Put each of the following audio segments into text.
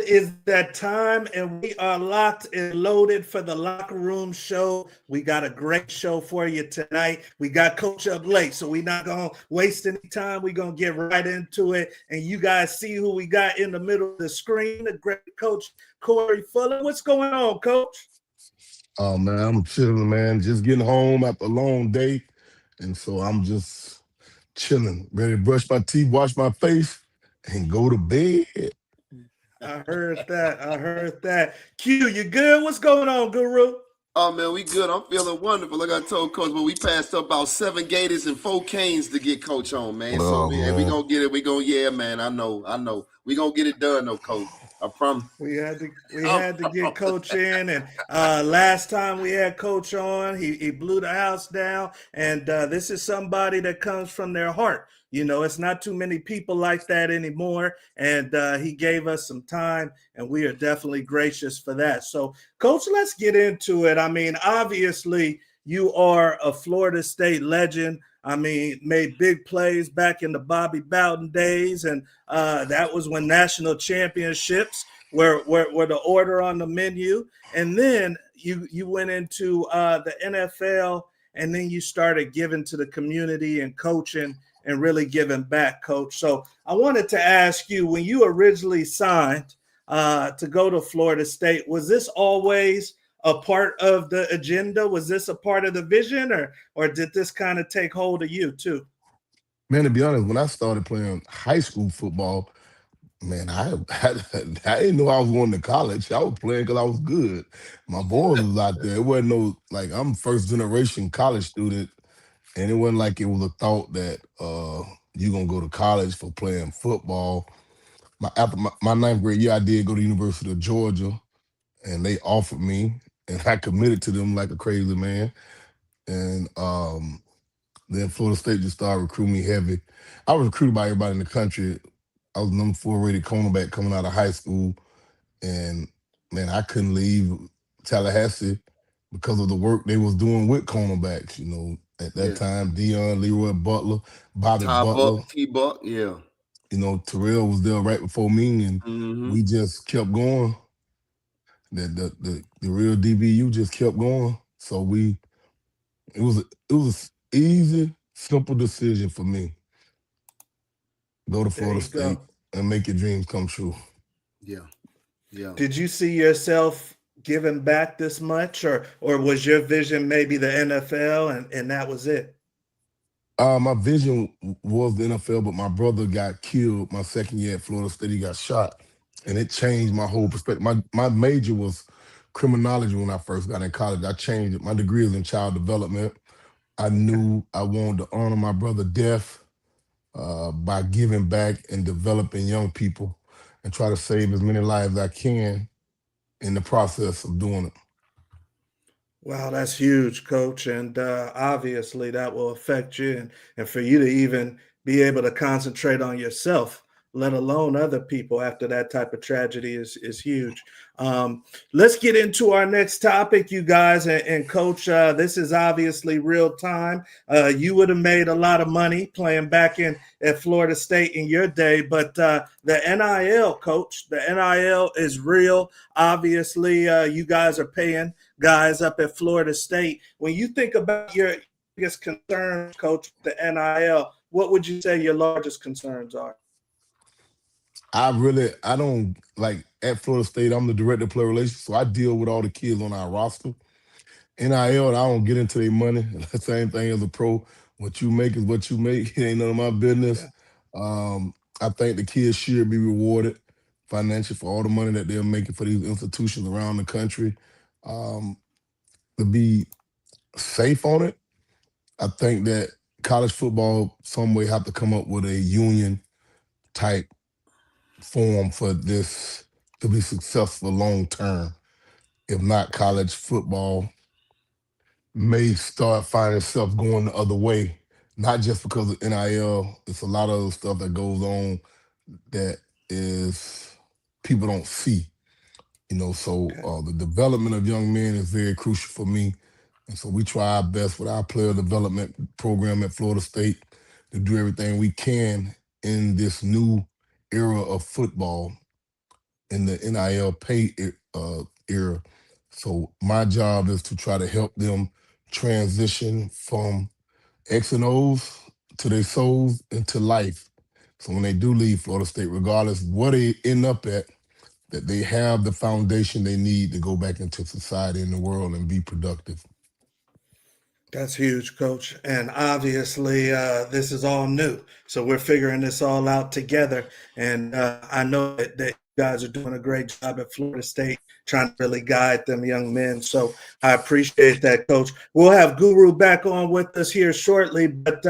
It is that time, and we are locked and loaded for the locker room show. We got a great show for you tonight. We got Coach up late, so we're not going to waste any time. We're going to get right into it. And you guys see who we got in the middle of the screen, the great Coach Corey Fuller. What's going on, Coach? Oh man, I'm chilling, man. Just getting home after a long day. And so I'm just chilling, ready to brush my teeth, wash my face, and go to bed. I heard that. I heard that. Q, you good? What's going on, Guru? Oh man, we good. I'm feeling wonderful. Like I told Coach, but we passed up about 7 Gators and 4 Canes to get Coach on, man. So Oh we man. gonna get it. We gonna yeah, man. I know. We gonna get it done, though, Coach. I promise. We I had to get promise. Coach in, and last time we had Coach on, he blew the house down. And this is somebody that comes from their heart. You know, it's not too many people like that anymore. And he gave us some time, and we are definitely gracious for that. So, Coach, let's get into it. I mean, obviously, you are a Florida State legend. I mean, made big plays back in the Bobby Bowden days, and that was when national championships were the order on the menu. And then you went into the NFL, and then you started giving to the community and coaching and really giving back, Coach. So I wanted to ask you, when you originally signed to go to Florida State, was this always a part of the agenda? Was this a part of the vision, or did this kind of take hold of you too? Man, to be honest, when I started playing high school football, man, I didn't know I was going to college. I was playing because I was good. My boys was out there. It wasn't no like I'm first generation college student, and it wasn't like it was a thought that you gonna go to college for playing football. After my ninth grade year, I did go to University of Georgia, and they offered me, and I committed to them like a crazy man. And then Florida State just started recruiting me heavy. I was recruited by everybody in the country. I was number four rated cornerback coming out of high school, and man, I couldn't leave Tallahassee because of the work they was doing with cornerbacks. You know, at that Yeah. time, Dion, Leroy Butler, Bobby Ty Butler. Buck, T Buck, yeah. You know, Terrell was there right before me, and Mm-hmm. we just kept going. The real DBU just kept going. So it was a easy, simple decision for me. Go to There Florida you State go. and make your dreams come true. Yeah. Yeah. Did you see yourself giving back this much, or was your vision maybe the NFL, and that was it? My vision was the NFL, but my brother got killed my second year at Florida State. He got shot, and it changed my whole perspective. My major was criminology when I first got in college. I changed it. My degree is in child development. I Okay. knew I wanted to honor my brother' death by giving back and developing young people and try to save as many lives I can in the process of doing it. Wow, that's huge, Coach. And obviously, that will affect you. And for you to even be able to concentrate on yourself, let alone other people after that type of tragedy, is huge. Um, let's get into our next topic, you guys. And Coach, this is obviously real time. You would have made a lot of money playing back in at Florida State in your day, but the NIL, Coach, the NIL is real. Obviously, you guys are paying guys up at Florida State. When you think about your biggest concerns, Coach, the NIL, what would you say your largest concerns are? I don't like at Florida State, I'm the director of player relations, so I deal with all the kids on our roster. NIL, I don't get into their money. The same thing as a pro. What you make is what you make. It ain't none of my business. Yeah. I think the kids should be rewarded financially for all the money that they're making for these institutions around the country. Um, to be safe on it, I think that college football some way have to come up with a union type form for this to be successful long term. If not, college football may start finding itself going the other way, not just because of NIL. It's a lot of other stuff that goes on that is people don't see. You know, so Okay. the development of young men is very crucial for me. And so we try our best with our player development program at Florida State to do everything we can in this new era of football in the NIL pay era. So my job is to try to help them transition from X and O's to their souls into life. So when they do leave Florida State, regardless where they end up at, that they have the foundation they need to go back into society and the world and be productive. That's huge, Coach. And obviously, this is all new. So we're figuring this all out together. And I know that you guys are doing a great job at Florida State, trying to really guide them young men. So I appreciate that, Coach. We'll have Guru back on with us here shortly, but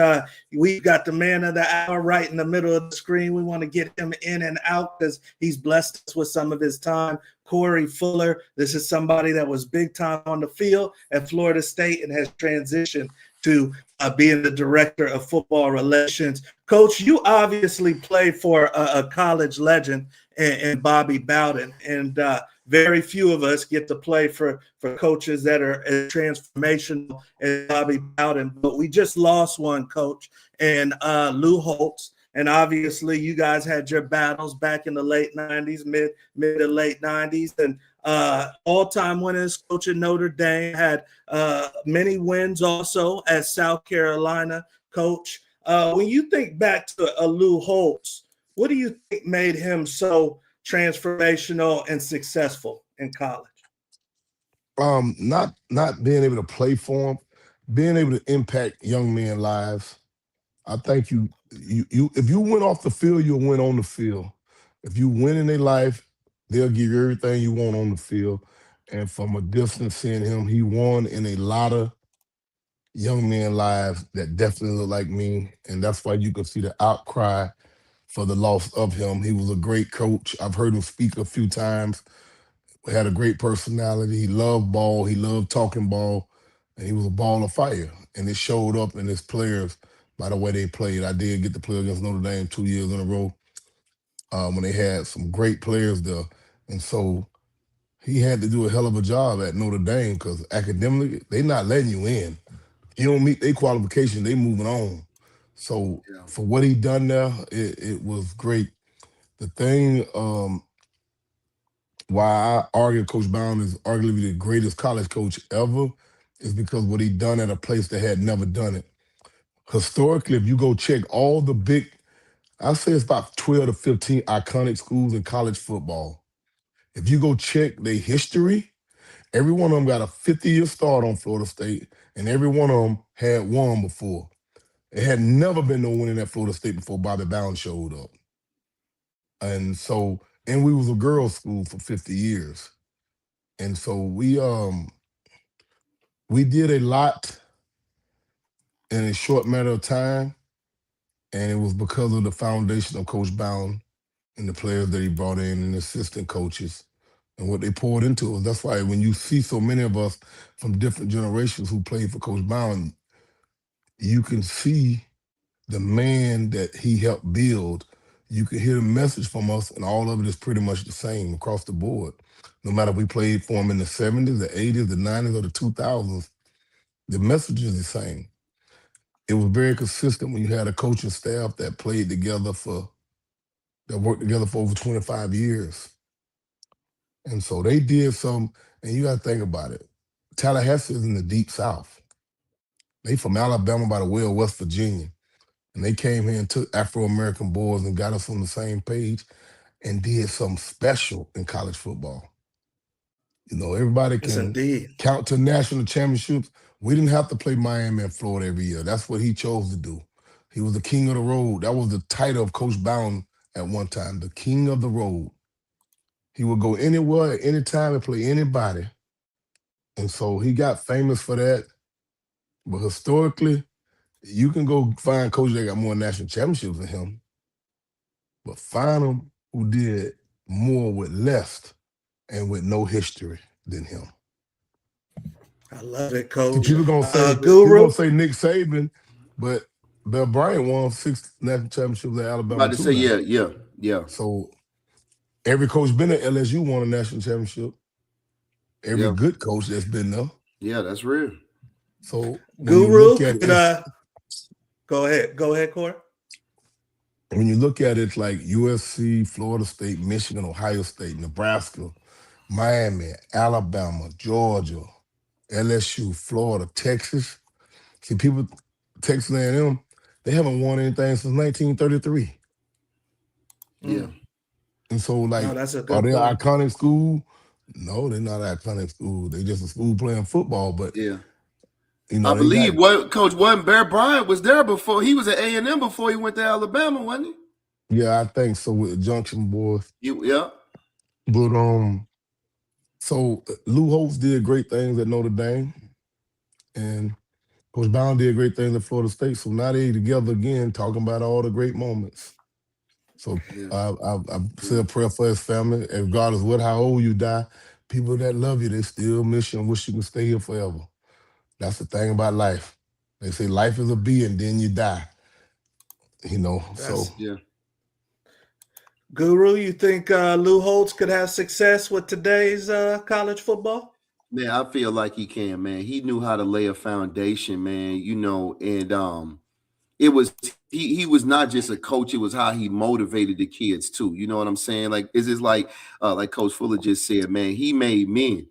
we've got the man of the hour right in the middle of the screen. We want to get him in and out because he's blessed us with some of his time. Corey Fuller. This is somebody that was big time on the field at Florida State and has transitioned to being the director of football relations. Coach, you obviously played for a college legend in Bobby Bowden, and very few of us get to play for coaches that are as transformational as Bobby Bowden. But we just lost one, Coach, and Lou Holtz. And obviously, you guys had your battles back in the late 90s, mid to late 90s. And all-time winners, coach at Notre Dame, had many wins also at South Carolina, coach. When you think back to Lou Holtz, what do you think made him so transformational and successful in college? Not being able to play for him, being able to impact young men's lives. I think you if you went off the field, you'll win on the field. If you win in their life, they'll give you everything you want on the field. And from a distance seeing him, he won in a lot of young men's lives that definitely look like me. And that's why you can see the outcry for the loss of him. He was a great coach. I've heard him speak a few times. Had a great personality. He loved ball. He loved talking ball. And he was a ball of fire. And it showed up in his players by the way they played. I did get to play against Notre Dame 2 years in a row when they had some great players there. And so he had to do a hell of a job at Notre Dame because academically, they not letting you in. You don't meet their qualification, they moving on. So for what he done there, it was great. The thing why I argue Coach Bowden is arguably the greatest college coach ever is because what he done at a place that had never done it. Historically, if you go check all the big, I'd say it's about 12 to 15 iconic schools in college football. If you go check their history, every one of them got a 50-year start on Florida State, and every one of them had won before. It had never been no winning at Florida State before Bobby Bowden showed up. And so, and we was a girls' school for 50 years. And so we did a lot in a short matter of time, and it was because of the foundation of Coach Bowden and the players that he brought in and assistant coaches and what they poured into us. That's why when you see so many of us from different generations who played for Coach Bowden, you can see the man that he helped build. You can hear the message from us, and all of it is pretty much the same across the board. No matter if we played for him in the 70s, the 80s, the 90s, or the 2000s, the message is the same. It was very consistent when you had a coaching staff that worked together for over 25 years. And so they did some, and you got to think about it. Tallahassee is in the deep South. They from Alabama by the way of West Virginia. And they came here and took Afro-American boys and got us on the same page and did something special in college football. You know, everybody Yes, can indeed. count to national championships. We didn't have to play Miami and Florida every year. That's what he chose to do. He was the king of the road. That was the title of Coach Bowden at one time, the king of the road. He would go anywhere, at any time, and play anybody. And so he got famous for that. But historically, you can go find coaches that got more national championships than him, but find them who did more with less and with no history than him. I love it, Coach. People gonna Guru. say Nick Saban, but Bill Bryant won 6 national championships at I'm Alabama about to too. say, Now. yeah. So every coach been at LSU won a national championship. Every good coach that's been there. Yeah, that's real. So when Guru, you look at it, go ahead, Corey. When you look at it, like USC, Florida State, Michigan, Ohio State, Nebraska, Miami, Alabama, Georgia, LSU, Florida, Texas. See, people, Texas A&M, they haven't won anything since 1933. Yeah. Mm. And so, No, like, that's a are good they an point. iconic school? No, they're not an iconic school. They just a school playing football. But Yeah. you I know, they got believe what Coach wasn't Bear Bryant was there before. He was at A&M before he went to Alabama, wasn't yeah, I think so with the Junction Boys. he? Yeah. But so Lou Holtz did great things at Notre Dame, and Coach Brown did great things at Florida State. So now they together again talking about all the great moments. So Yeah. I say Yeah. a prayer for his family. And regardless what how old you die, people that love you, they still miss you and wish you could stay here forever. That's the thing about life. They say life is a bee and then you die. So That's Yeah. Guru. You think Lou Holtz could have success with today's college football? Man, I feel like he can, man. He knew how to lay a foundation, man, and it was he was not just a coach, it was how he motivated the kids too. You know what I'm saying? Like it's just like Coach Fuller just said, man, he made men.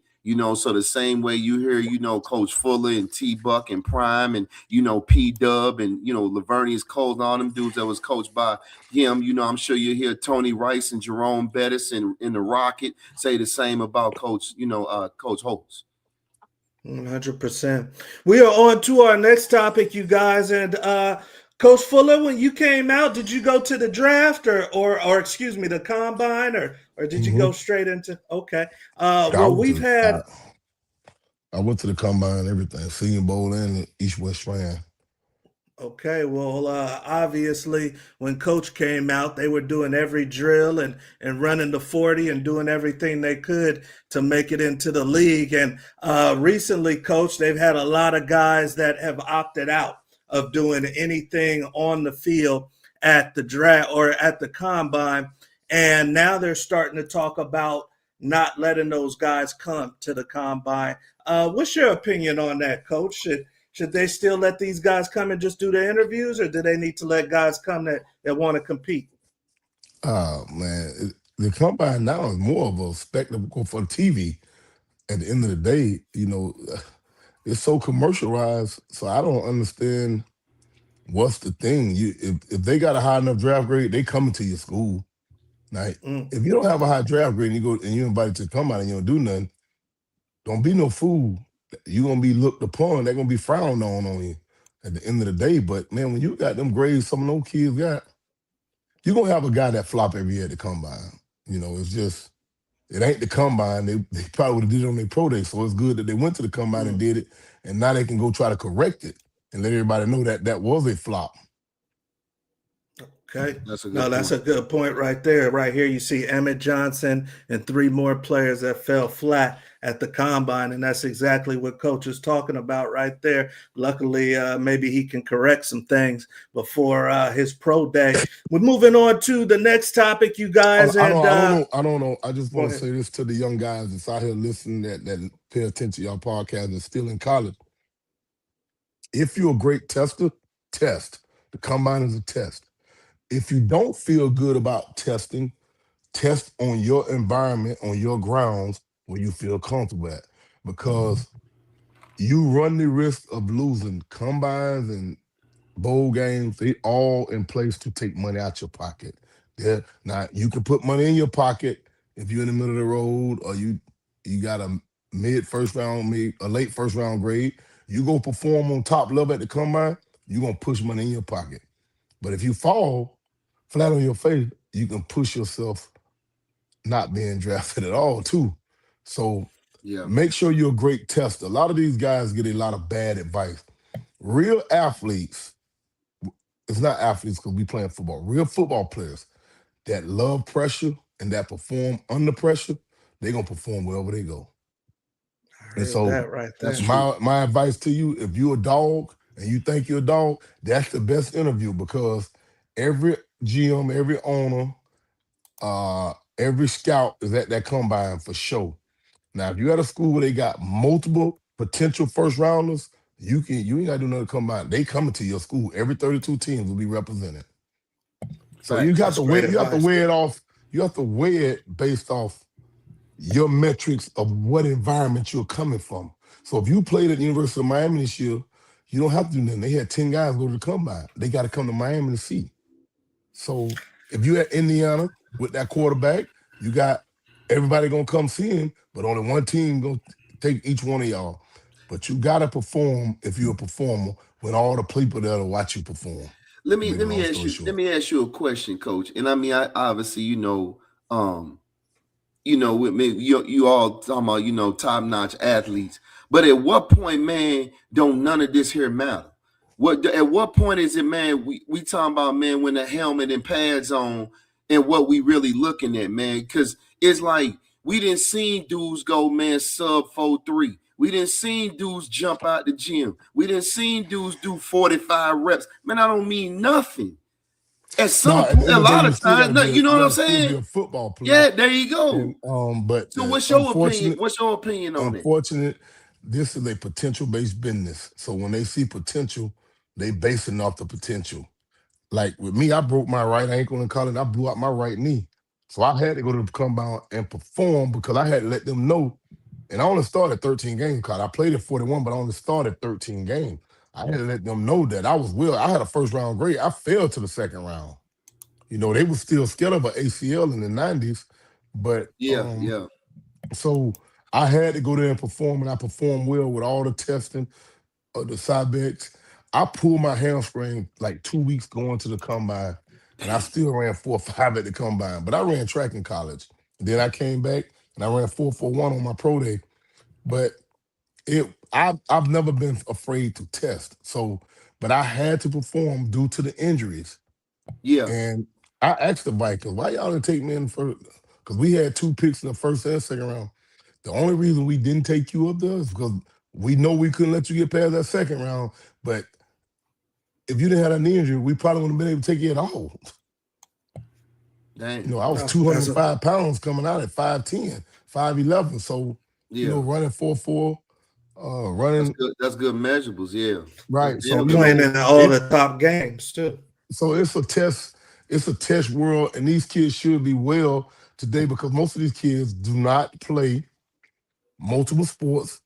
So the same way you hear, Coach Fuller and T Buck and Prime and P Dub and Lavernius Cole and all them dudes that was coached by him. I'm sure you hear Tony Rice and Jerome Bettis and in the Rocket say the same about Coach Holtz. 100%. We are on to our next topic, you guys. And Coach Fuller, when you came out, did you go to the draft or excuse me, the combine, or did you go mhm. straight into? Okay. I Well, went we've to I, had. I went to the combine and everything, Senior Bowl and East West Strand. Okay, well, obviously, when Coach came out, they were doing every drill and running the 40 and doing everything they could to make it into the league. And recently, Coach, they've had a lot of guys that have opted out of doing anything on the field at the draft or at the combine. And now they're starting to talk about not letting those guys come to the combine. What's your opinion on that, Coach? Should they still let these guys come and just do the interviews, or do they need to let guys come that want to compete? Man, the combine now is more of a spectacle for TV. At the end of the day, it's so commercialized. So I don't understand what's the thing. If they got a high enough draft grade, they coming to your school. Now, Mm, if you don't have a high draft grade and you go and you invited to come out and you don't do nothing, don't be no fool. You're gonna be looked upon. They're gonna be frowned on you at the end of the day. But man, when you got them grades some of those kids got, you're gonna have a guy that flop every year at the combine. It's just it ain't the combine. They probably would have did it on their pro day. So it's good that they went to the combine and mm. did it. And now they can go try to correct it and let everybody know that that was a flop. Okay. That's a No, good that's point. a good point right there. Right here, you see Emmett Johnson and three more players that fell flat at the combine. And that's exactly what Coach is talking about right there. Luckily, maybe he can correct some things before his pro day. We're moving on to the next topic, you guys. And I don't know. I just go want to ahead. say this to the young guys that's out here listening that pay attention to y'all podcast and still in college. If you're a great tester, test. The combine is a test. If you don't feel good about testing, test on your environment, on your grounds where you feel comfortable at. Because you run the risk of losing combines and bowl games. They all in place to take money out your pocket. Yeah. Now you can put money in your pocket if you're in the middle of the road or you got a mid first round, a late first round grade. You go perform on top level at the combine, you're gonna push money in your pocket. But if you fall flat on your face, you can push yourself not being drafted at all, too. So Yeah. make sure you're a great tester. A lot of these guys get a lot of bad advice. Real athletes, it's not athletes because we playing football. Real football players that love pressure and that perform under pressure, they're gonna perform wherever they go. I And heard so that right That's there. true. my advice to you, if you're a dog and you think you're a dog, that's the best interview because every GM, every owner, every scout is at that combine for sure. Now, if you at a school where they got multiple potential first rounders, you ain't gotta do nothing to combine. They coming to your school. Every 32 teams will be represented. So you Facts. got to That's great weigh you have to advice, weigh man. it off. You have to weigh it based off your metrics of what environment you're coming from. So if you played at the University of Miami this year, you don't have to do nothing. They had 10 guys go to the combine. They got to come to Miami to see. So if you at Indiana with that quarterback, you got everybody gonna come see him, but only one team gonna take each one of y'all. But you gotta perform if you're a performer when all the people that'll watch you perform. To make a long story Let short. me ask you a question, Coach. And I mean, I obviously, um, with me, you all talking about, top notch athletes. But at what point, man, don't none of this here matter? At what point is it, man? We talking about, man, when the helmet and pads on, and what we really looking at, man? Because it's like we didn't seen dudes go, man, sub 4.3. We didn't seen dudes jump out the gym. We didn't seen dudes do 45 reps. Man, I don't mean nothing. At Now, some at the point, end a of the day, lot you of still times, gotta you know you what I'm gotta still be saying? a football player. Yeah, there you go. And but So what's your opinion? unfortunate, What's your opinion on it? unfortunate, this is a potential based business. So when they see potential, they basing off the potential. Like with me, I broke my right ankle in college. I blew out my right knee. So I had to go to the combine and perform because I had to let them know. And I only started 13 games, Cause I played at 41, but I only started 13 games. I had to let them know that I was well. I had a first round grade. I fell to the second round. They were still scared of an ACL in the 90s. But Yeah, yeah, so I had to go there and perform, and I performed well with all the testing of the Cybex. I pulled my hamstring like 2 weeks going to the combine, and I still ran 4.5 at the combine. But I ran track in college. Then I came back and I ran 4.41 on my pro day. But I've never been afraid to test. So, but I had to perform due to the injuries. yeah. And I asked the Vikings, why y'all didn't take me in first? Because we had 2 picks in the first and second round. The only reason we didn't take you up there is because we know we couldn't let you get past that second round. But if you didn't have that knee injury, we probably wouldn't have been able to take you at all. Dang. I was No, that's a 205 pounds coming out at 5'10, 5'11. So, Yeah, running 4.4, that's running good. That's good measurables. Yeah, that's right. So, damn good. playing in all it the top games too. so it's a test world, and these kids should be well today because most of these kids do not play multiple sports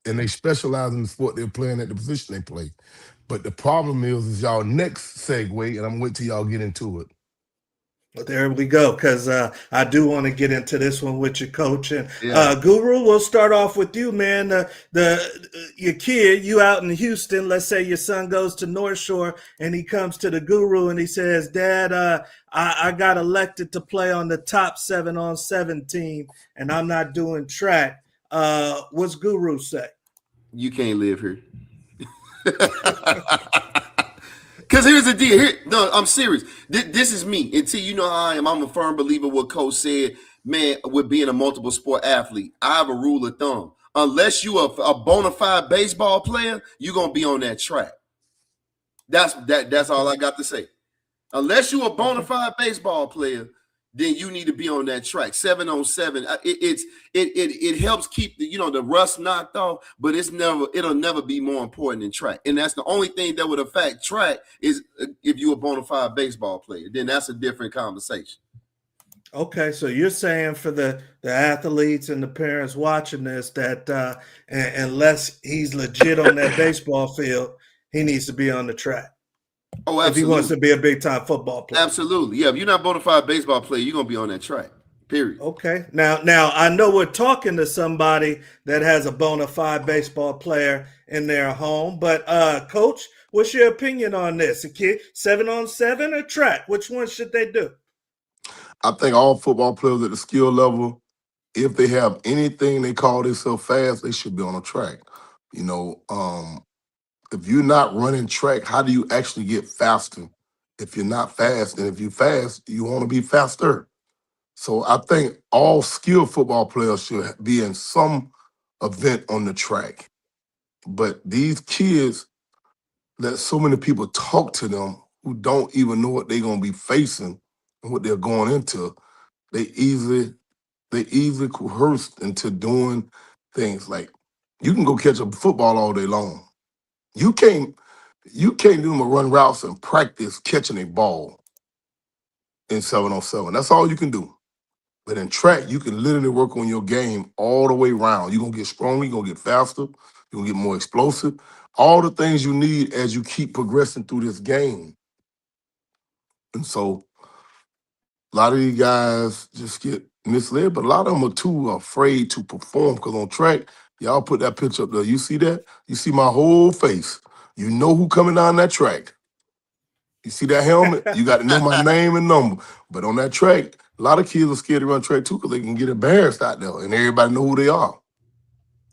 and they specialize in the sport they're playing at the position they play. But the problem is y'all next segue, and I'm waiting till y'all get into it. But there we go, because I do want to get into this one with you, Coach. And Yeah, Guru, we'll start off with you, man. Your kid, you out in Houston. Let's say your son goes to North Shore, and he comes to the Guru, and he says, "Dad, I got elected to play on the top 7-on-7 team, and I'm not doing track." What's Guru say? you can't live here. Because here's the deal. No, I'm serious. This is me. Until you know how I am, I'm a firm believer what Coach said, man, with being a multiple sport athlete. I have a rule of thumb. Unless you are a bona fide baseball player, you're going to be on that track. That's all Okay. I got to say. Unless you're a bona Okay. fide baseball player, then you need to be on that track. 7-on-7. It helps keep the rust knocked off, but it'll never be more important than track. And that's the only thing that would affect track is if you're a bona fide baseball player. Then that's a different conversation. Okay, so you're saying for the athletes and the parents watching this that unless he's legit on that baseball field, he needs to be on the track Oh, if he wants absolutely. to be a big time football player. Absolutely. Yeah, if you're not a bona fide baseball player, you're gonna be on that track. Period. Okay, now I know we're talking to somebody that has a bona fide baseball player in their home, but Coach, what's your opinion on this? A kid 7-on-7 or track? Which one should they do? I think all football players at the skill level, if they have anything they call themselves fast, they should be on a track. You know, if you're not running track, how do you actually get faster? If you're not fast, and if you're fast, you want to be faster. So I think all skilled football players should be in some event on the track. But these kids, let so many people talk to them who don't even know what they're gonna be facing and what they're going into. They easily they easily coerced into doing things like you can go catch a football all day long. You can't you can't do them run routes and practice catching a ball. in 7-on-7. That's all you can do. But in track, you can literally work on your game all the way around. You're going to get stronger. You're going to get faster. You're going to get more explosive. All the things you need as you keep progressing through this game. And so a lot of these guys just get misled, but a lot of them are too afraid to perform because on track, y'all put that picture up there. You see that? You see my whole face. You know who coming down that track. You see that helmet? You got to know my name and number. But on that track, a lot of kids are scared to run track too because they can get embarrassed out there and everybody know who they are.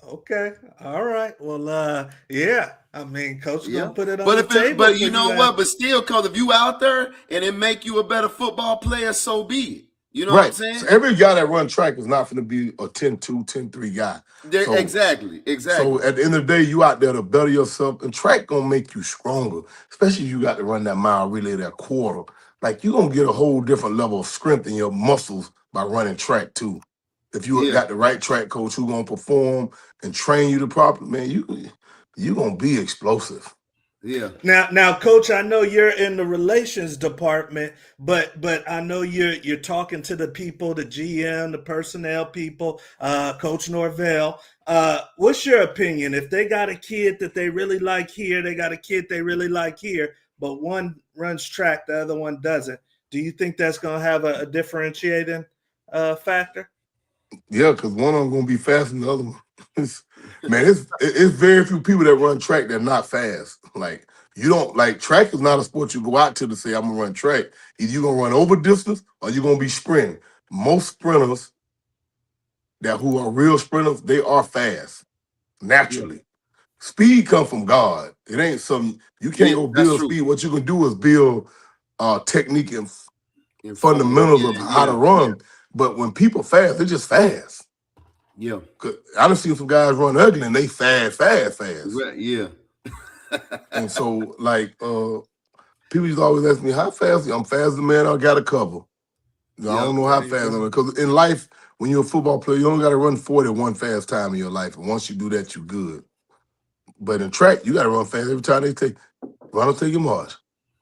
Okay. All right. Well, yeah. I mean, coach Yeah, gonna put it on but the table but for you know you. what? But still, cause if you out there and it make you a better football player, so be it. You know what I'm Right. So saying? every guy that run track is not going to be a 10-2, 10-3 guy. So Exactly. So at the end of the day, you out there to better yourself, and track gonna make you stronger. Especially if you got to run that mile relay, that quarter. Like you're gonna get a whole different level of strength in your muscles by running track too. If you Yeah, got the right track coach who gonna perform and train you the proper, man, you gonna be explosive. yeah, Now, coach, I know you're in the relations department, but I know you're talking to the people, the GM, the personnel people, Coach Norvell. What's your opinion? If they got a kid that they really like here, they got a kid they really like here, but one runs track, the other one doesn't. Do you think that's going to have a differentiating factor? Yeah, because one of them gonna be faster than the other one. Man, it's very few people that run track that are not fast. Like you don't like track is not a sport you go out to say I'm gonna run track. Either you gonna run over distance or you're gonna be sprinting. Most sprinters that who are real sprinters, they are fast yeah, naturally. Speed comes from God. It ain't some you can't yeah. go That's build true. speed. What you can do is build technique and In form. fundamentals of Yeah, how to yeah, run. But when people fast, they're just fast. yeah. 'Cause I done seen some guys run ugly and they fast. Right, yeah. And so like people used to always ask me, how fast are you? I'm faster than man, I got a cover. I Yeah, don't know how There you fast go. I'm because in life, when you're a football player, you only gotta run 40 one fast time in your life. And once you do that, you're good. But in track, you gotta run fast every time they take run or take your march.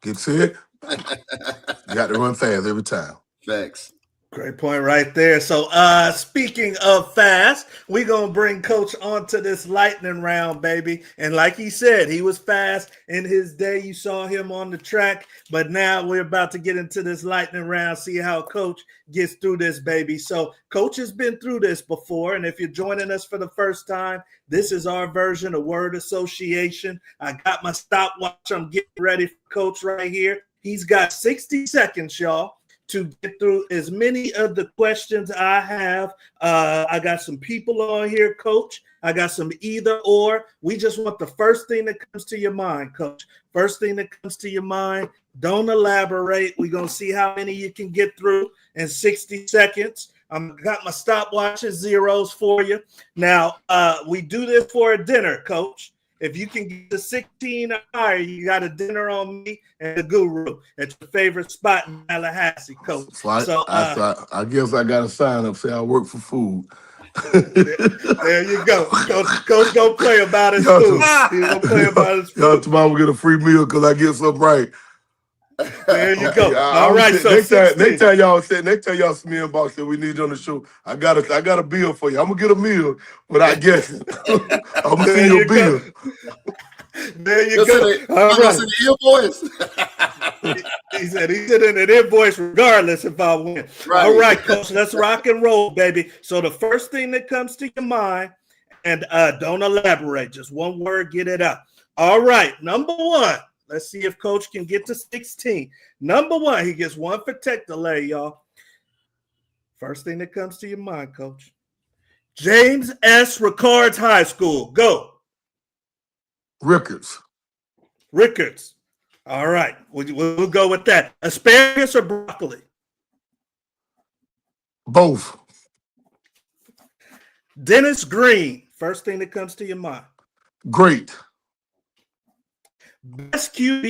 Get set, you got to run fast every time. facts. Great point right there. So speaking of fast, we're gonna bring Coach onto this lightning round, baby. And like he said, he was fast in his day. You saw him on the track, but now we're about to get into this lightning round, see how Coach gets through this, baby. So Coach has been through this before, and if you're joining us for the first time, this is our version of word association. I got my stopwatch. I'm getting ready for Coach right here. He's got 60 seconds, y'all, to get through as many of the questions I have. I got some people on here, Coach. I got some either or. We just want the first thing that comes to your mind, Coach. First thing that comes to your mind. Don't elaborate. We're going to see how many you can get through in 60 seconds. I've got my stopwatches, zeros for you. Now, we do this for a dinner, Coach. If you can get to 16 or higher, you got a dinner on me and the guru at your favorite spot in Tallahassee, Coach. So I, So I, so I guess I got to sign up, say I work for food. there you go. Coach gonna play about his y'all, food. He's gonna play about his y'all food. tomorrow get a free meal because I get something right. There you go. I All was right, so next 16. time y'all said next time y'all see me in box that we need you on the show. I got a bill for you. I'm gonna get a meal, but I guess I'm gonna send There you a you go. bill. There you You'll go. send it. All I'm gonna right. send the invoice. He said he's sending an invoice regardless if I win. All Right. right, Coach, let's rock and roll, baby. So the first thing that comes to your mind, and don't elaborate, just one word, get it out. All right, number one. Let's see if Coach can get to 16. Number one, he gets one for tech delay, y'all. First thing that comes to your mind, Coach. James S. Ricards High School. Go. Rickards, Rickards. All right, we'll go with that. Asparagus or broccoli? both. Dennis Green. First thing that comes to your mind. Great. Best QB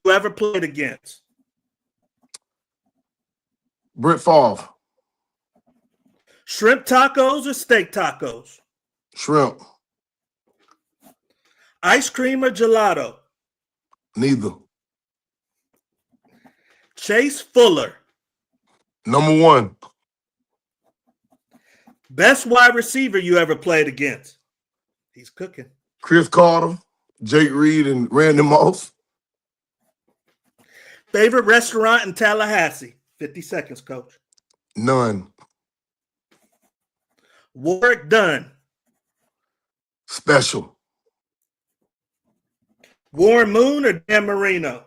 you ever played against? Brett Favre, Shrimp tacos or steak tacos? shrimp. Ice cream or gelato? Neither. Chase Fuller. Number 1, Best wide receiver you ever played against? He's cooking. Chris Carter, Jake Reed, and Randy Moss. Favorite restaurant in Tallahassee? 50 seconds, coach. None. Work done. Special. Warren Moon or Dan Marino?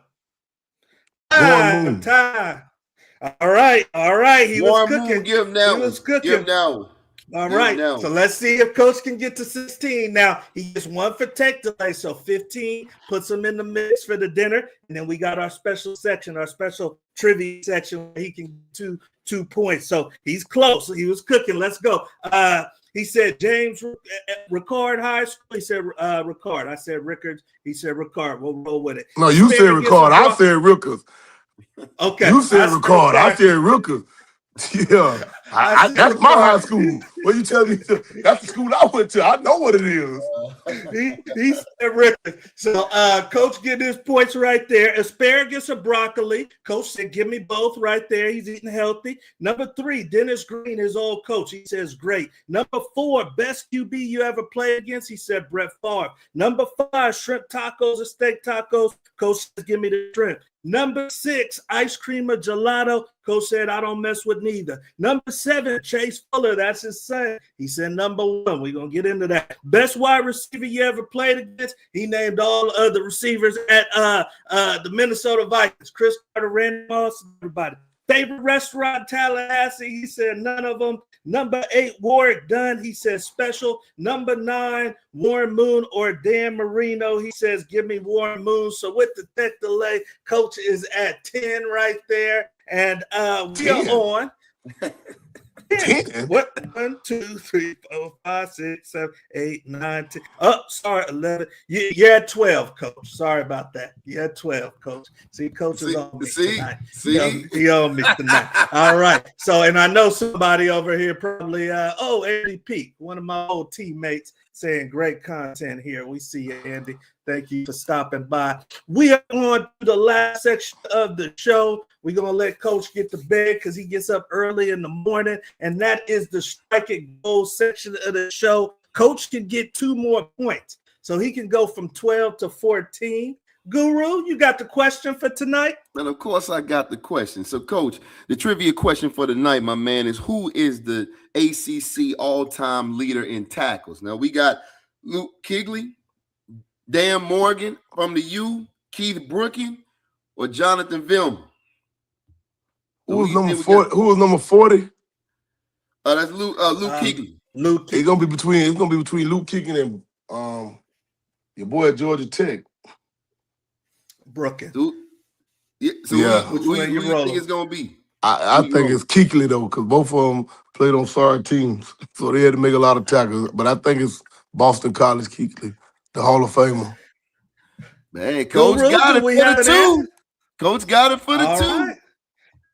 Warren Moon. Time. All right. He was Warren cooking. Moon, give him that He was one. cooking. Give him that one. All Give right. him that So one. let's see if Coach can get to 16. Now, he gets 1 for tech delay. So 15 puts him in the mix for the dinner. And then we got our special section, our special trivia section where he can do 2 points. So he's close. He was cooking. Let's go. He said James Ricard High School. He said Ricard. I said Rickards. He said Ricard. We'll roll with it. No, you said Ricard. I said Rickers. Okay. You said Ricard. I said Rickers. Yeah. That's my high school. What you tell me? That's the school I went to. I know what it is. He said Rickard. So Coach getting his points right there. Asparagus or broccoli. Coach said, give me both right there. He's eating healthy. Number 3, Dennis Green, his old coach. He says, great. Number 4, best QB you ever played against. He said, Brett Favre. Number 5, shrimp tacos or steak tacos. Coach says, give me the shrimp. Number 6, ice cream or gelato. Coach said, I don't mess with neither. Number 7, Chase Fuller. That's his son. He said, number 1. We're going to get into that. Best wide receiver you ever played against. He named all the receivers at the Minnesota Vikings. Chris Carter, Randy Moss, everybody. Favorite restaurant, Tallahassee. He said, none of them. Number 8, Warwick Dunn. He says special. Number 9, Warren Moon or Dan Marino. He says, give me Warren Moon. So with the tech delay, Coach is at 10 right there. And we are on 10. What? 1, 2, 3, 4, 5, 6, 7, 8, 9, 10. Oh, sorry, 11. You're at 12, Coach. Sorry about that. You're at 12, Coach. See, Coach is on me tonight. He on me tonight. All right. So, and I know somebody over here probably, Andy Peak, one of my old teammates, saying great content here. We see you, Andy. Thank you for stopping by. We are on to the last section of the show. We're going to let Coach get to bed because he gets up early in the morning, and that is the strike it goal section of the show. Coach can get 2 more points, so he can go from 12 to 14. Guru, you got the question for tonight? And of course, I got the question. So, Coach, the trivia question for tonight, my man, is who is the ACC all-time leader in tackles? Now, we got Luke Kuechly, Dan Morgan from the U, Keith Brooking, or Jonathan Vilma? Who was number 40? Who was number 40? That's Luke Kuechly. Luke. It's gonna be between Luke Kuechly and your boy at Georgia Tech. Brooking. Who you think it's gonna be? I think it's Kuechly though, because both of them played on sorry teams, so they had to make a lot of tackles. But I think it's Boston College Kuechly, the Hall of Famer. Man, Coach got it for the 2. Coach got it for the 2. Right.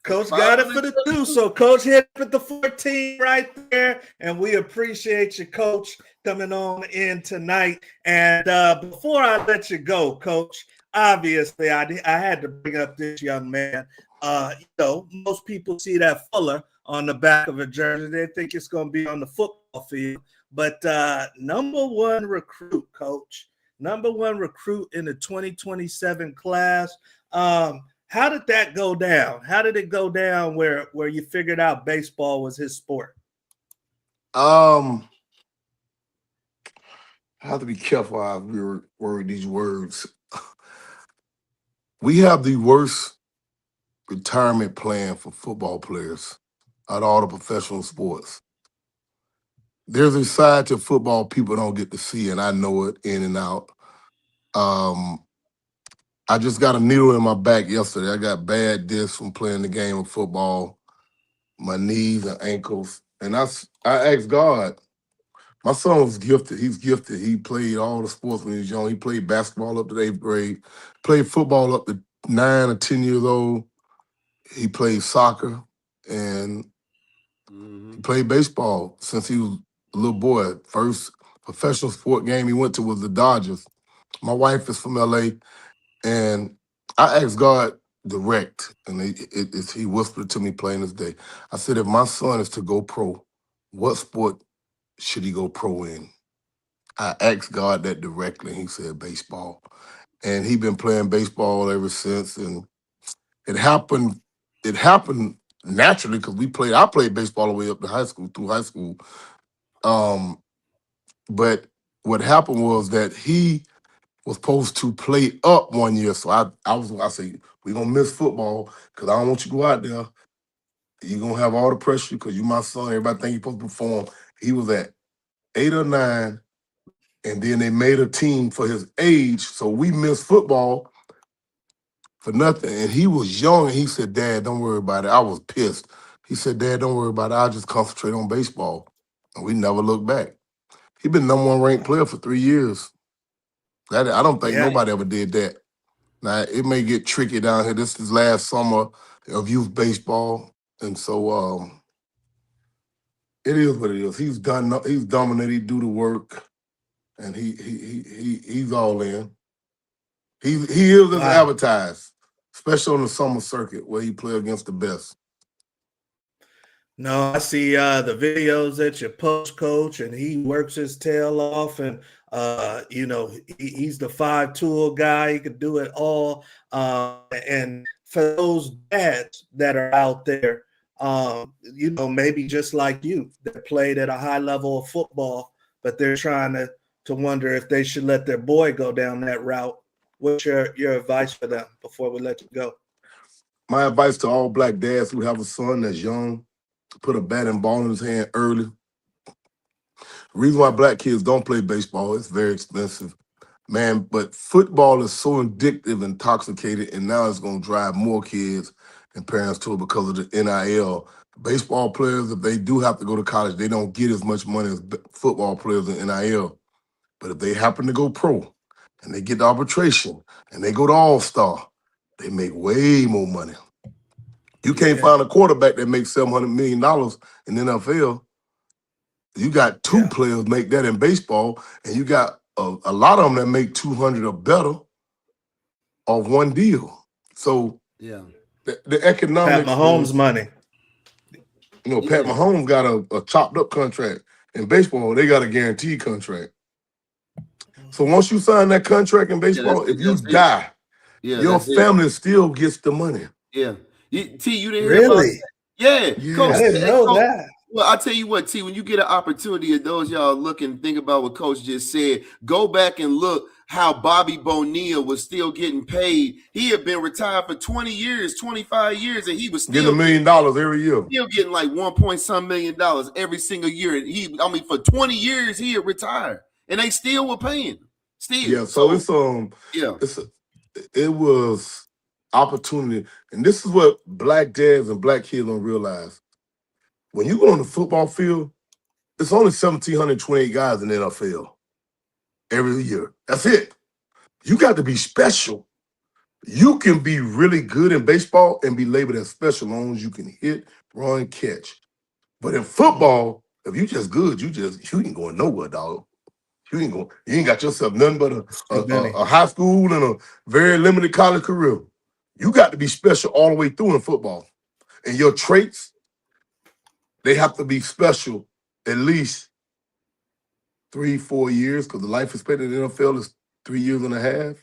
Coach got it for the 2. So Coach hit with the 14 right there. And we appreciate you, Coach, coming on in tonight. And before I let you go, Coach, obviously I had to bring up this young man. Most people see that Fuller on the back of a jersey. They think it's going to be on the football field. But number 1 recruit, Coach. Number 1 recruit in the 2027 class. How did that go down? How did it go down where you figured out baseball was his sport? I have to be careful how we word these words. We have the worst retirement plan for football players out of all the professional sports. There's a side to football people don't get to see, and I know it in and out. I just got a needle in my back yesterday. I got bad discs from playing the game of football, my knees and ankles. And I asked God. My son was gifted. He's gifted. He played all the sports when he was young. He played basketball up to the 8th grade, played football up to 9 or 10 years old. He played soccer, and he played baseball since he was a little boy. First professional sport game he went to was the Dodgers. My wife is from LA, and I asked God, direct, and he whispered to me plain as day. I said, if my son is to go pro, what sport should he go pro in? I asked God that directly. He said baseball, and he been playing baseball ever since. And it happened. It happened naturally because I played baseball all the way up to high school, through high school. Um, but what happened was that he was supposed to play up one year. So I say, we're gonna miss football because I don't want you to go out there. You're gonna have all the pressure because you my son, everybody think you're supposed to perform. He was at 8 or 9, and then they made a team for his age. So we missed football for nothing. And he was young, and he said, Dad, don't worry about it. I was pissed. He said, Dad, don't worry about it. I'll just concentrate on baseball. And we never looked back. He been number one ranked player for 3 years. I don't think Yeah. nobody ever did that. Now, it may get tricky down here. This is last summer of youth baseball. And so it is what it is. He's dominated, he do the work, and he's all in. He is as Wow. advertised, especially on the summer circuit where he play against the best. No, I see the videos that you post, Coach, and he works his tail off, and he's the 5 tool guy. He could do it all. And for those dads that are out there, maybe just like you, that played at a high level of football, but they're trying to wonder if they should let their boy go down that route. What's your advice for them before we let you go? My advice to all black dads who have a son that's young, put a bat and ball in his hand early. The reason why black kids don't play baseball, it's very expensive. Man, but football is so addictive, intoxicated, and now it's going to drive more kids and parents to it because of the NIL. Baseball players, if they do have to go to college, they don't get as much money as football players in NIL. But if they happen to go pro and they get the arbitration and they go to All-Star, they make way more money. You can't find a quarterback that makes $700 million in the NFL. You got 2 players make that in baseball, and you got a lot of them that make 200 or better off one deal. So yeah, the Pat economics Mahomes is, money. Pat Mahomes got a chopped up contract. In baseball, they got a guaranteed contract. So once you sign that contract in baseball, if you die, your family still gets the money. Yeah. T, you didn't hear about Really? that? Yeah. Coach, I didn't know Coach, that. well, I'll tell you what, T, when you get an opportunity, and those y'all look and think about what Coach just said, go back and look how Bobby Bonilla was still getting paid. He had been retired for 20 years, 25 years, and he was still getting $1 million every year. Still getting like $1 million every single year. For 20 years, he had retired, and they still were paying him. Still. Yeah, so it was opportunity. And this is what black dads and black kids don't realize. When you go on the football field, it's only 1,728 guys in the NFL every year. That's it. You got to be special. You can be really good in baseball and be labeled as special as long as you can hit, run, catch. But in football, if you just good, you ain't going nowhere, dog. You ain't got yourself nothing but a high school and a very limited college career. You got to be special all the way through in football. And your traits, they have to be special at least 3-4 years, because the life expectancy in the NFL is 3.5 years.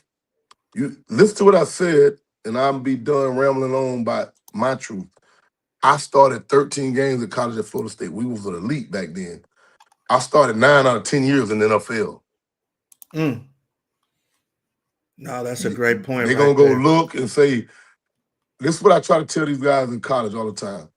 You listen to what I said, and I'll be done rambling on by my truth. I started 13 games at college at Florida State. We was an elite back then. I started 9 out of 10 years in the NFL. No, that's a great point. They're going to go look and say, this is what I try to tell these guys in college all the time.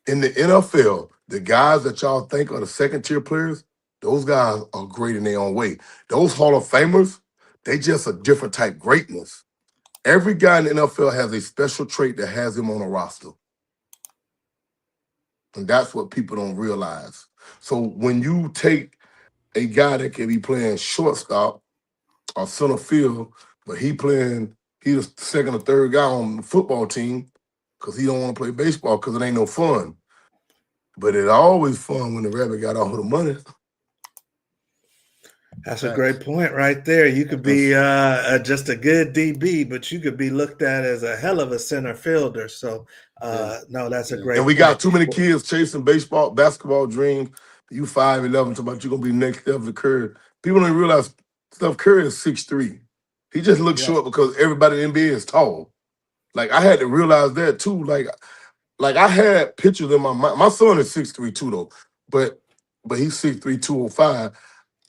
In the NFL, the guys that y'all think are the second-tier players, those guys are great in their own way. Those Hall of Famers, they just a different type greatness. Every guy in the NFL has a special trait that has him on a roster. And that's what people don't realize. So when you take a guy that can be playing shortstop or center field, but he's the second or third guy on the football team because he don't want to play baseball because it ain't no fun. But it's always fun when the rabbit got all the money. That's a great point right there. You could be just a good DB, but you could be looked at as a hell of a center fielder. So, no, that's a And great we got point. too many kids chasing basketball dreams. You 5'11", talking about you're gonna be next Steph Curry. People don't realize Steph Curry is 6'3". He just looks Yep. short because everybody in the NBA is tall. Like I had to realize that too. Like I had pictures in my mind. My son is 6'3" too though, but he's 6'3", 205.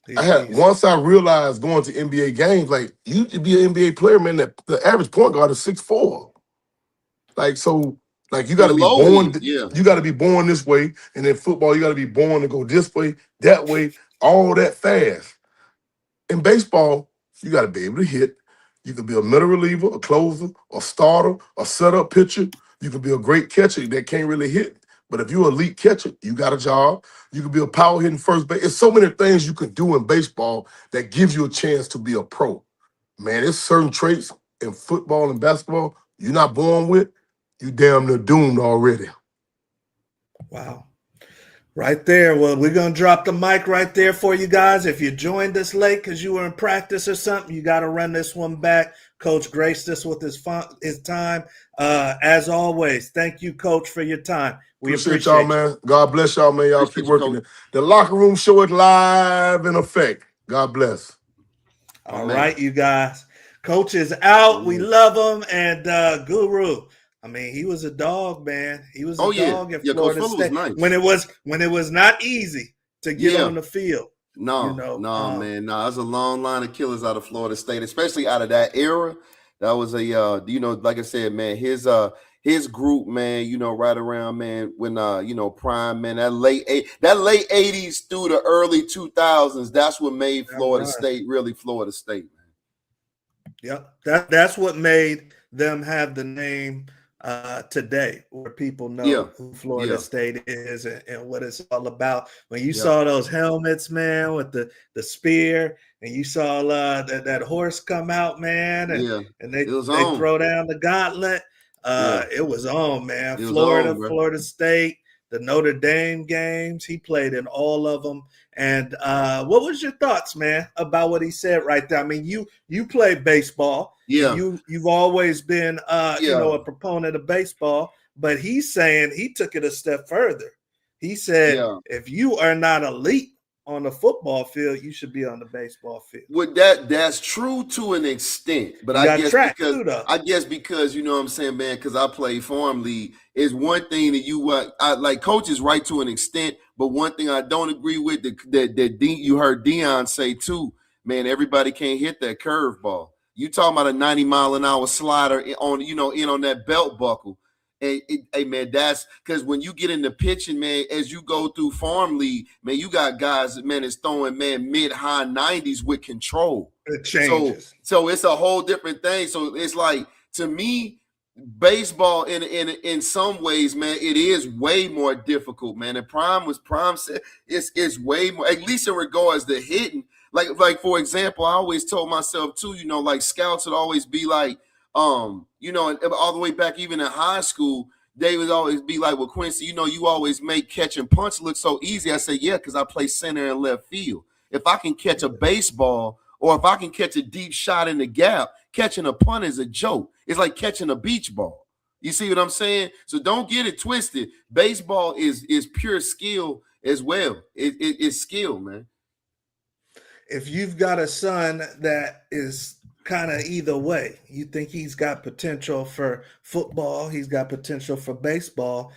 He's I a had beast. once I realized going to NBA games, like you to be an NBA player, man, that the average point guard is 6'4". Like so, like you got In to the be low born. leagues, yeah. You got to be born this way, and in football, you got to be born to go this way, that way, all that fast. In baseball, you got to be able to hit. You can be a middle reliever, a closer, a starter, a setup pitcher. You can be a great catcher that can't really hit. But if you're an elite catcher, you got a job. You can be a power hitting first base. It's so many things you can do in baseball that gives you a chance to be a pro. Man, there's certain traits in football and basketball you're not born with. You damn near doomed already. Wow. Right there. Well, we're going to drop the mic right there for you guys. If you joined us late because you were in practice or something, you got to run this one back. Coach graced us with his time. As always, thank you, Coach, for your time. We Appreciate y'all, you. man. God bless y'all, man. Y'all Appreciate keep you, working Coach. it. The locker room show is live in effect. God bless. All right, you guys. Coach is out. We love him. And Guru, I mean, he was a dog, man. He was a dog at Coach Florida Fuller was State nice. when it was not easy to get on the field. No, you know, man. No, there's a long line of killers out of Florida State, especially out of that era. That was a like I said, man, his group, man, right around, man, when prime, man, that late 80s through the early 2000s, that's what made Florida State really Florida State, man. Yep. That's what made them have the name today, where people know who Florida State is and what it's all about. When you saw those helmets, man, with the spear, and you saw that horse come out, man, and they throw down the gauntlet. It was on, man. Florida State, the Notre Dame games. He played in all of them. And what was your thoughts, man, about what he said right there? I mean, you play baseball. And you've always been a proponent of baseball, but he's saying he took it a step further. He said, if you are not elite on the football field, you should be on the baseball field. Well, that's true to an extent, but I guess because you know what I'm saying, man, because I play farm league, is one thing that I like. Coach is right to an extent, but one thing I don't agree with that you heard Deion say too, man. Everybody can't hit that curveball. You talking about a 90-mile-an-hour slider on in on that belt buckle. Hey, man, that's because when you get into pitching, man, as you go through farm league, man, you got guys, man, that's throwing, man, mid-high 90s with control. It changes. So it's a whole different thing. So it's like, to me, baseball in some ways, man, it is way more difficult, man. And Prime said it's way more, at least in regards to hitting. Like for example, I always told myself too, like scouts would always be like, all the way back even in high school, they would always be like, well, Quincy, you always make catch and punch look so easy. I say, yeah, because I play center and left field. If I can catch a baseball or if I can catch a deep shot in the gap, catching a punt is a joke. It's like catching a beach ball. You see what I'm saying? So don't get it twisted. Baseball is pure skill as well. It's skill, man. If you've got a son that is kind of either way, you think he's got potential for football, he's got potential for baseball,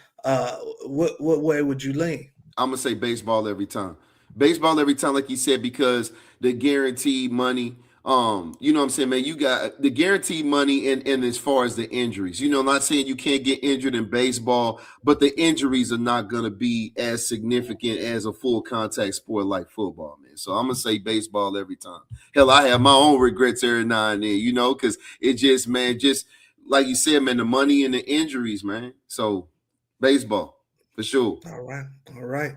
what way would you lean? I'm gonna say baseball every time. Baseball every time, like you said, because the guaranteed money. You know what I'm saying, man? You got the guaranteed money and as far as the injuries, not saying you can't get injured in baseball, but the injuries are not gonna be as significant as a full contact sport like football, man. So I'm gonna say baseball every time. Hell, I have my own regrets every now and then, because it just, man, just like you said, man, the money and the injuries, man. So baseball for sure. All right.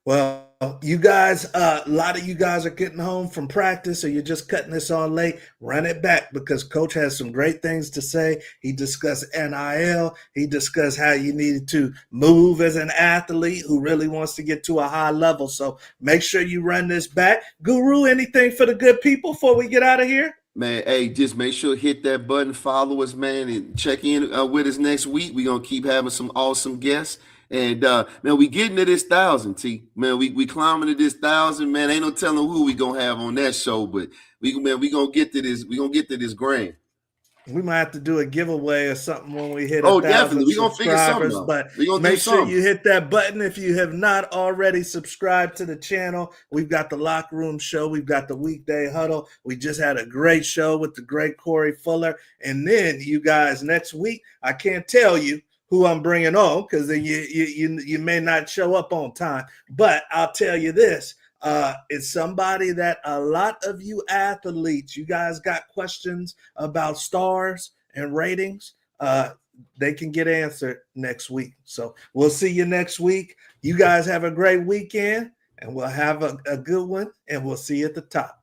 Well, You guys, a lot of you guys are getting home from practice, or you're just cutting this on late. Run it back, because Coach has some great things to say. He discussed NIL. He discussed how you needed to move as an athlete who really wants to get to a high level. So make sure you run this back. Guru, anything for the good people before we get out of here? Man, hey, just make sure hit that button, follow us, man, and check in with us next week. We're gonna keep having some awesome guests. And man, we getting to this 1,000, T. Man, we climbing to this 1,000, man. Ain't no telling who we gonna have on that show, but we gonna get to this, we gonna get to this grand. We might have to do a giveaway or something when we hit Oh, 1,000 definitely. We're gonna figure something subscribers. out. But We're gonna make do sure something. you hit that button if you have not already subscribed to the channel. We've got the Locker Room Show. We've got the Weekday Huddle. We just had a great show with the great Corey Fuller. And then you guys, next week, I can't tell you who I'm bringing on, because then you may not show up on time. But I'll tell you this. It's somebody that a lot of you athletes, you guys got questions about stars and ratings. They can get answered next week. So we'll see you next week. You guys have a great weekend, and we'll have a good one, and we'll see you at the top.